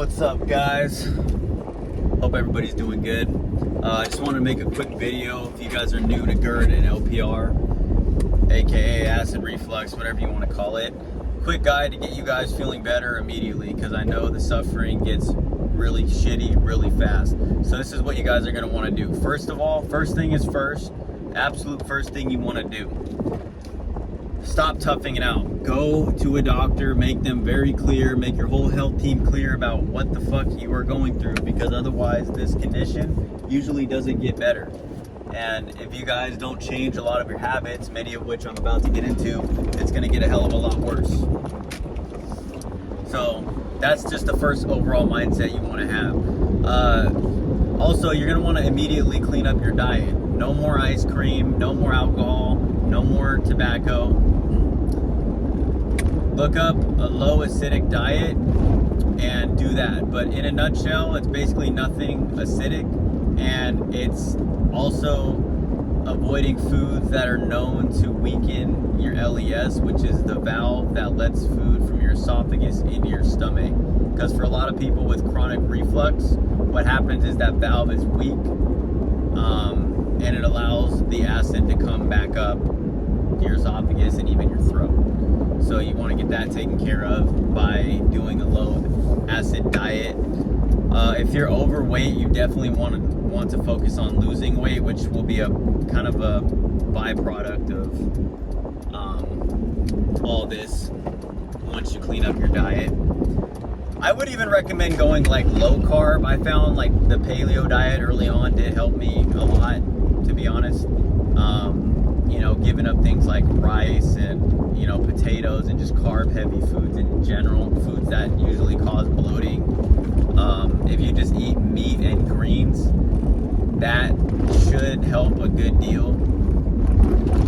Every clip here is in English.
What's up, guys? Hope everybody's doing good. I just want to make a quick video. If you guys are new to Gerd and LPR, aka acid reflux, whatever you want to call it, quick guide to get you guys feeling better immediately, because I know the suffering gets really shitty really fast. So this is what you guys are going to want to do. First of all, first thing is first, absolute first thing you want to do: stop toughing it out. Go to a doctor, make them very clear, make your whole health team clear about what the fuck you are going through, because otherwise this condition usually doesn't get better. And if you guys don't change a lot of your habits, many of which I'm about to get into, it's gonna get a hell of a lot worse. So that's just the first overall mindset you wanna have. Also, you're gonna wanna immediately clean up your diet. No more ice cream, no more alcohol, no more tobacco. Look up a low acidic diet and do that. But in a nutshell, it's basically nothing acidic, and it's also avoiding foods that are known to weaken your LES, which is the valve that lets food from your esophagus into your stomach. Because for a lot of people with chronic reflux, what happens is that valve is weak, and it allows the acid to come back up to your esophagus and even your throat. So you want to get that taken care of by doing a low acid diet. If you're overweight, you definitely want to focus on losing weight, which will be a kind of a byproduct of all this once you clean up your diet. I would even recommend going like low carb. I found like the paleo diet early on did help me a lot, to be honest. Giving up things like rice and potatoes and just carb heavy foods in general, foods that usually cause bloating. If you just eat meat and greens, that should help a good deal.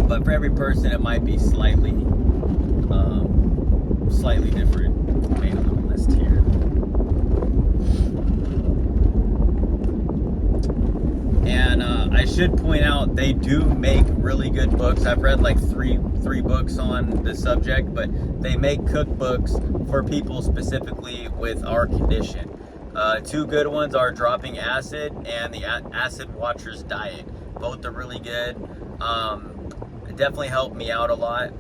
But for every person, it might be slightly different. Made a little list here. And I should point out, they do make really good books. I've read like three books on the subject, but they make cookbooks for people specifically with our condition. Two good ones are Dropping Acid and the Acid Watcher's Diet. Both are really good. It definitely helped me out a lot.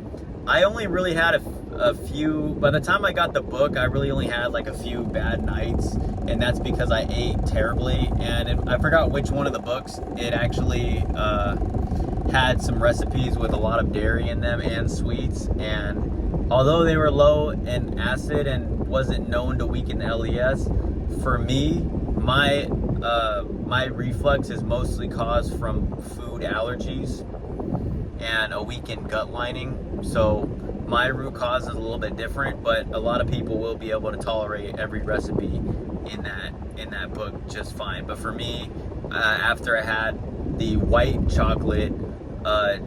I only really had a few, by the time I got the book, I really only had like a few bad nights, and that's because I ate terribly. And I forgot which one of the books, it actually had some recipes with a lot of dairy in them and sweets, and although they were low in acid and wasn't known to weaken the LES, for me, my reflux is mostly caused from food allergies and a weakened gut lining. So my root cause is a little bit different, but a lot of people will be able to tolerate every recipe in that book just fine. But for me, after I had the white chocolate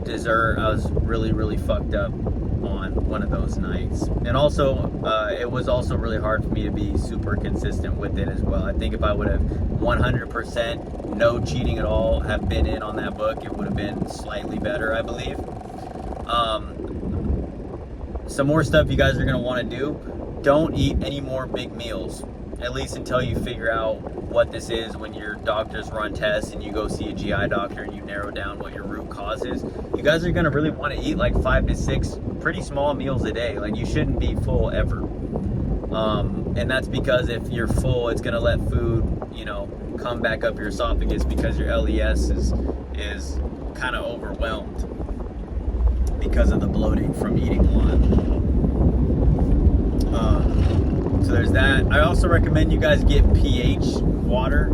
dessert, I was really fucked up on one of those nights. And also, it was also really hard for me to be super consistent with it as well. I think if I would have 100% no cheating at all have been in on that book, it would have been slightly better, I believe. Some more stuff you guys are going to want to do: don't eat any more big meals, at least until you figure out what this is. When your doctors run tests and you go see a GI doctor and you narrow down what your root cause is, you guys are going to really want to eat like 5 to 6 pretty small meals a day. Like, you shouldn't be full ever. And that's because if you're full, it's going to let food, come back up your esophagus, because your LES is kind of overwhelmed because of the bloating from eating a lot. So there's that. I also recommend you guys get pH water.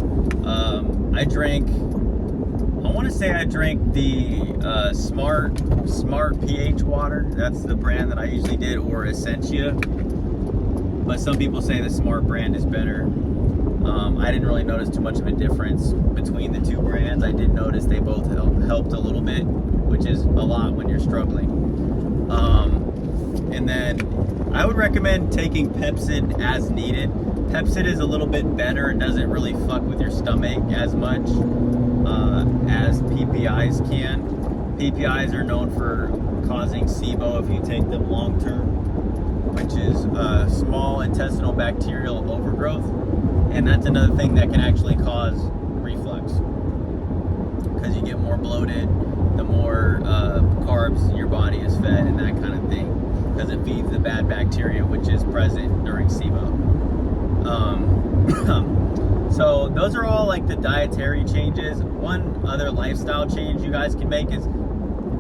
I drank the Smart pH water. That's the brand that I usually did, or Essentia. But some people say the Smart brand is better. I didn't really notice too much of a difference between the two brands. I did notice they both helped a little bit, which is a lot when you're struggling. And then I would recommend taking Pepsid as needed. Pepsid is a little bit better. It doesn't really fuck with your stomach as much as PPIs can. PPIs are known for causing SIBO if you take them long term. which is small intestinal bacterial overgrowth, and that's another thing that can actually cause reflux, because you get more bloated the more carbs your body is fed and that kind of thing, because it feeds the bad bacteria which is present during SIBO. So those are all like the dietary changes. One other lifestyle change you guys can make is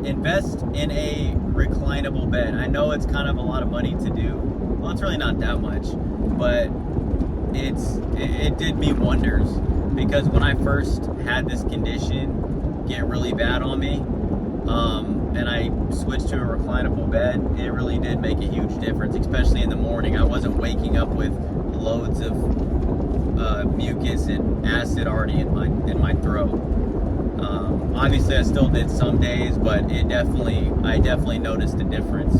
invest in a reclinable bed. I know it's kind of a lot of money to do. Well, it's really not that much, but it did me wonders, because when I first had this condition get really bad on me, and I switched to a reclinable bed, it really did make a huge difference, especially in the morning. I wasn't waking up with loads of mucus and acid already in my throat. Obviously I still did some days, but I definitely noticed a difference.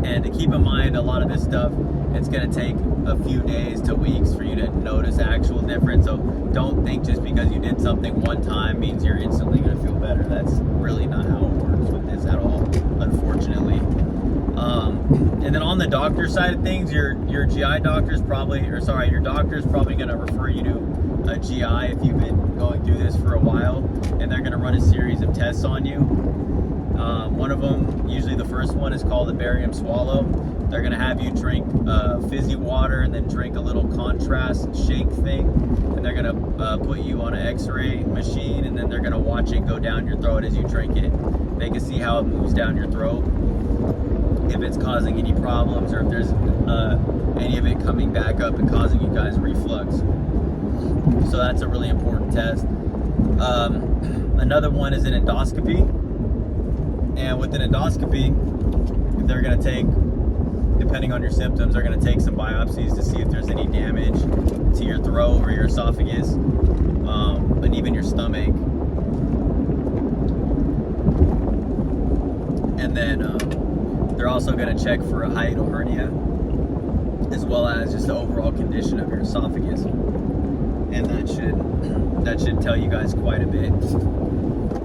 And to keep in mind, a lot of this stuff, it's going to take a few days to weeks for you to notice actual difference. So don't think just because you did something one time means you're instantly going to feel better. That's really not how it works with this at all, unfortunately. And then on the doctor side of things, your GI doctor's probably, your doctor's probably going to refer you to a GI if you've been going through this for a while, and they're going to run a series of tests on you. One of them, usually the first one, is called the barium swallow. They're going to have you drink fizzy water and then drink a little contrast shake thing, and they're going to put you on an x-ray machine, and then they're going to watch it go down your throat as you drink it. They can see how it moves down your throat, if it's causing any problems, or if there's any of it coming back up and causing you guys reflux. So that's a really important test. Another one is an endoscopy, and with an endoscopy, they're going to take, depending on your symptoms, they're going to take some biopsies to see if there's any damage to your throat or your esophagus, and even your stomach. And then they're also going to check for a hiatal hernia, as well as just the overall condition of your esophagus. And that should tell you guys quite a bit.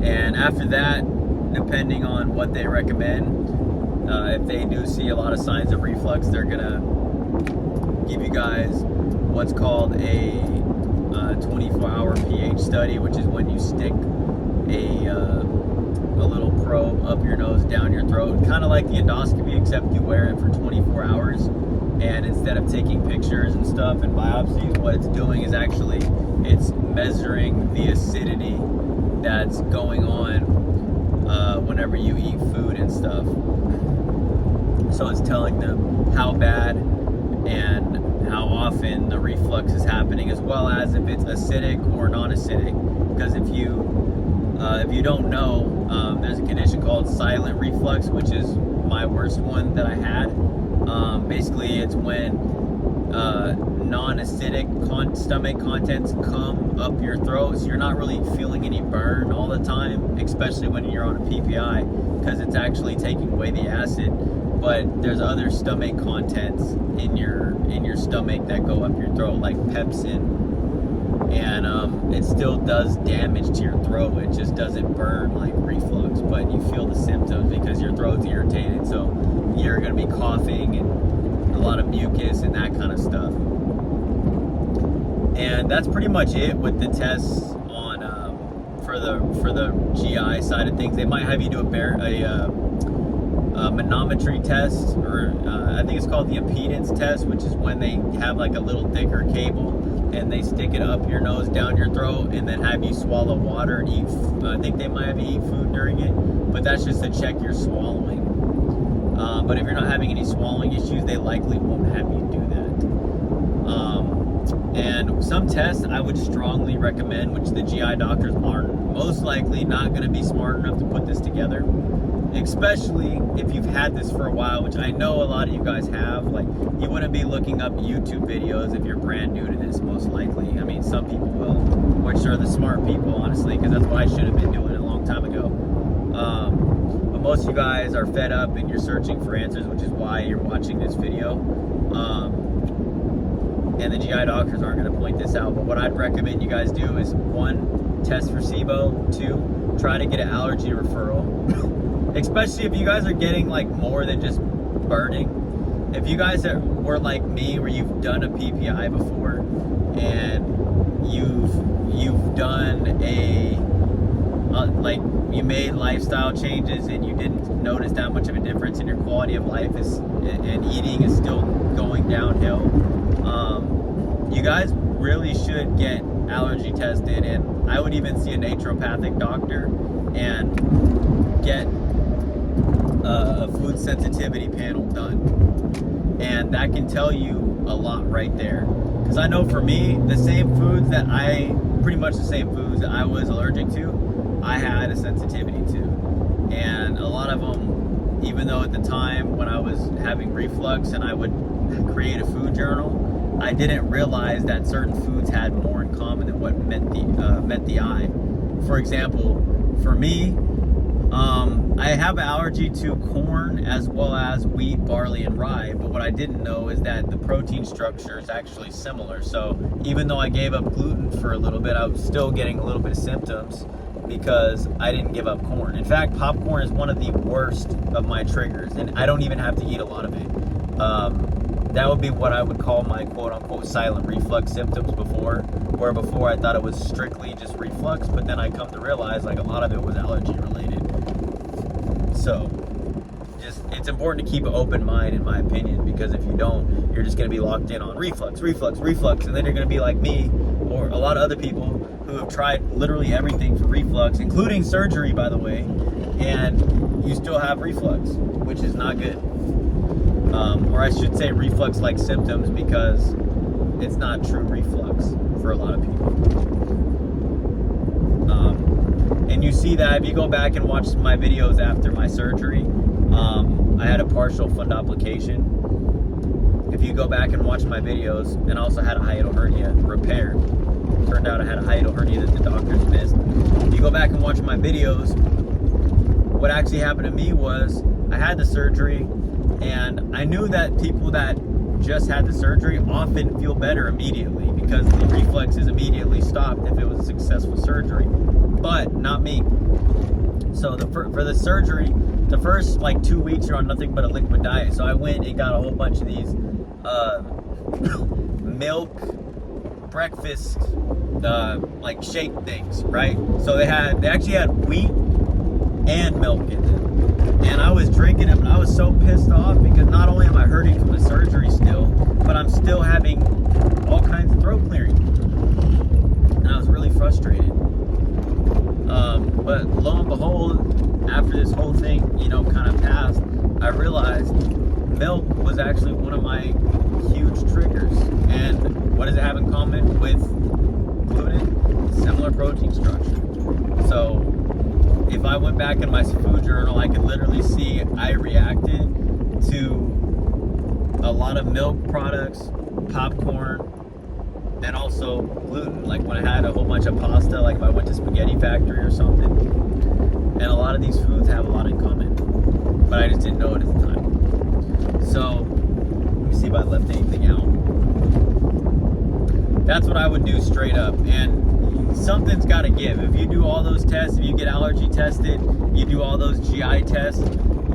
And after that, depending on what they recommend, if they do see a lot of signs of reflux, they're gonna give you guys what's called a 24-hour pH study, which is when you stick a little probe up your nose, down your throat, kind of like the endoscopy, except you wear it for 24 hours. And instead of taking pictures and stuff and biopsies, what it's doing is actually it's measuring the acidity that's going on whenever you eat food and stuff. So it's telling them how bad and how often the reflux is happening, as well as if it's acidic or non-acidic. Because if you don't know, there's a condition called silent reflux, which is my worst one that I had. Basically, it's when non-acidic stomach contents come up your throat, so you're not really feeling any burn all the time, especially when you're on a PPI, because it's actually taking away the acid. But there's other stomach contents in your stomach that go up your throat, like pepsin, and it still does damage to your throat. It just doesn't burn like reflux, but you feel the symptoms because your throat's irritated, so you're going to be coughing and a lot of mucus and that kind of stuff. And that's pretty much it with the tests on for the GI side of things. They might have you do a manometry test, or I think it's called the impedance test, which is when they have like a little thicker cable and they stick it up your nose, down your throat, and then have you swallow water and eat. I think they might have you eat food during it, but that's just to check your swallowing. But if you're not having any swallowing issues, they likely won't have you do that. And some tests I would strongly recommend, which the GI doctors are most likely not going to be smart enough to put this together, especially if you've had this for a while, which I know a lot of you guys have. Like, you wouldn't be looking up YouTube videos if you're brand new to this, most likely. I mean, some people will, which are the smart people, honestly, because that's what I should have been doing a long time ago. But most of you guys are fed up and you're searching for answers, which is why you're watching this video. And the GI doctors aren't going to point this out. But what I'd recommend you guys do is, 1, test for SIBO. 2, try to get an allergy referral. Especially if you guys are getting like more than just burning. if you guys were like me, where you've done a PPI before, and you've done like you made lifestyle changes and you didn't notice that much of a difference in your quality of life and eating is still going downhill, you guys really should get allergy tested, and I would even see a naturopathic doctor and get a food sensitivity panel done, and that can tell you a lot right there. Because I know for me, the same foods that pretty much the same foods that I was allergic to, I had a sensitivity to. And a lot of them, even though at the time when I was having reflux and I would create a food journal, I didn't realize that certain foods had more in common than what met the eye. For example, for me, I have an allergy to corn as well as wheat, barley, and rye, but what I didn't know is that the protein structure is actually similar. So even though I gave up gluten for a little bit, I was still getting a little bit of symptoms because I didn't give up corn. In fact, popcorn is one of the worst of my triggers, and I don't even have to eat a lot of it. That would be what I would call my quote-unquote silent reflux symptoms before, where before I thought it was strictly just reflux, but then I come to realize like a lot of it was allergy related. So it's important to keep an open mind, in my opinion, because if you don't, you're just going to be locked in on reflux, and then you're going to be like me or a lot of other people who have tried literally everything for reflux, including surgery, by the way, and you still have reflux, which is not good. Or I should say reflux-like symptoms, because it's not true reflux for a lot of people. And you see that if you go back and watch my videos after my surgery, I had a partial fundoplication. If you go back and watch my videos, and I also had a hiatal hernia repaired. Turned out I had a hiatal hernia that the doctors missed. If you go back and watch my videos, what actually happened to me was I had the surgery, and I knew that people that just had the surgery often feel better immediately because the reflexes immediately stopped if it was a successful surgery, but not me. So for the surgery, the first like 2 weeks you're on nothing but a liquid diet. So I went and got a whole bunch of these milk breakfast like shake things, right? So they actually had wheat and milk in them. And I was drinking them, and I was so pissed off because not only am I hurting from the surgery still, but I'm still having all kinds of throat clearing. And I was really frustrated. But lo and behold, after this whole thing, kind of passed, I realized milk was actually one of my huge triggers. And what does it have in common with gluten? Similar protein structure. So if I went back in my food journal, I could literally see I reacted to a lot of milk products, popcorn, and also gluten. Like when I had a whole bunch of pasta, like if I went to Spaghetti Factory or something. And a lot of these foods have a lot in common, but I just didn't know it at the time. So let me see if I left anything out. That's what I would do straight up. And something's got to give. If you do all those tests, if you get allergy tested, you do all those GI tests,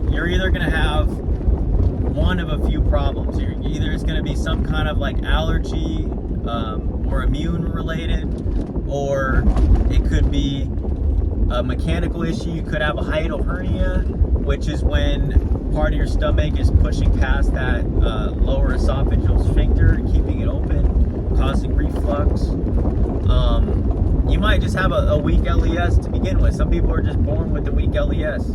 you're either going to have one of a few problems. Either it's going to be some kind of like allergy or immune related, or it could be a mechanical issue. You could have a hiatal hernia, which is when part of your stomach is pushing past that lower esophageal sphincter, keeping it open, causing reflux. You might just have a weak LES to begin with. Some people are just born with the weak LES.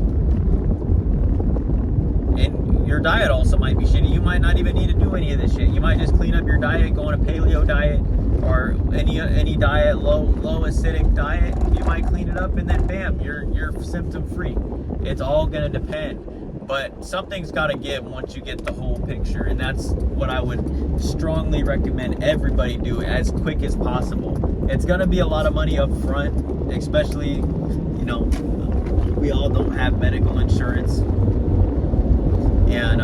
And your diet also might be shitty. You might not even need to do any of this shit. You might just clean up your diet, go on a paleo diet, or any diet, low acidic diet. You might clean it up, and then bam, you're symptom free. It's all gonna depend. But something's got to give once you get the whole picture, and that's what I would strongly recommend everybody do as quick as possible. It's going to be a lot of money up front, especially, we all don't have medical insurance. And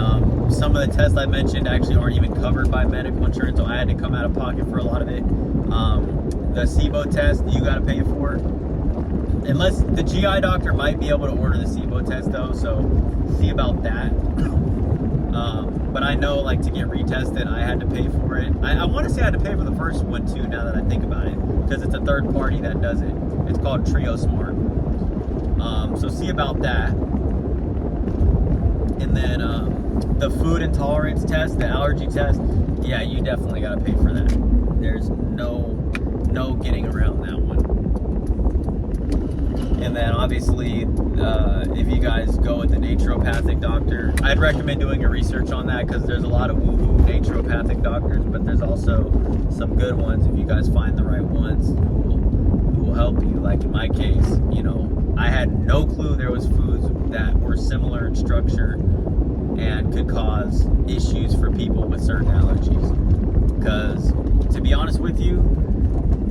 some of the tests I mentioned actually aren't even covered by medical insurance, so I had to come out of pocket for a lot of it. The SIBO test, you got to pay for. Unless the GI doctor might be able to order the SIBO test though, so see about that. But I know, like, to get retested, I had to pay for it. I want to say I had to pay for the first one too, now that I think about it, because it's a third party that does it. It's called Trio Smart. So see about that. And then the food intolerance test, the allergy test, yeah, you definitely got to pay for that. There's no getting around that one. And then obviously, if you guys go with the naturopathic doctor, I'd recommend doing your research on that, because there's a lot of woo-woo naturopathic doctors, but there's also some good ones if you guys find the right ones who will help you. Like in my case, you know, I had no clue there was foods that were similar in structure and could cause issues for people with certain allergies. Because to be honest with you,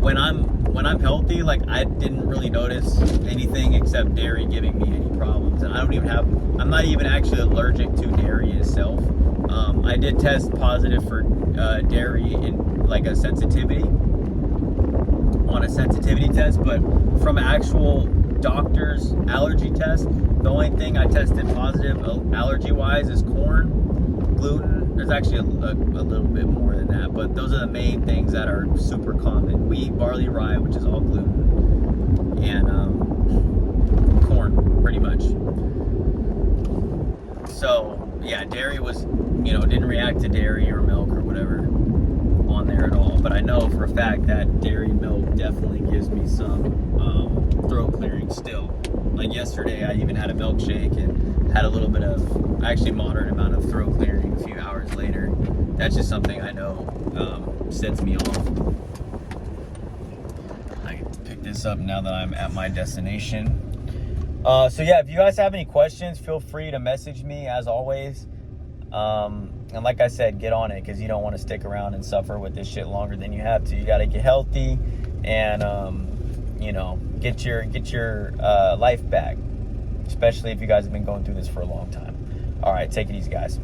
when I'm healthy, like, I didn't really notice anything except dairy giving me any problems. And I'm not even actually allergic to dairy itself. I did test positive for dairy in like a sensitivity test, but from actual doctor's allergy test, the only thing I tested positive allergy wise is corn, gluten. There's actually a little bit more than that, but those are the main things that are super common: wheat, barley, rye, which is all gluten, and corn, pretty much. So yeah, dairy was, didn't react to dairy or milk or whatever on there at all. But I know for a fact that dairy milk definitely gives me some throat clearing still. Like yesterday, I even had a milkshake and had a little bit of, actually moderate amount of throat clearing a few hours later. That's just something I know sets me off. I can pick this up now that I'm at my destination. So yeah, if you guys have any questions, feel free to message me as always. And like I said, get on it, because you don't want to stick around and suffer with this shit longer than you have to. You got to get healthy and, get your life back, especially if you guys have been going through this for a long time. All right, take it easy, guys.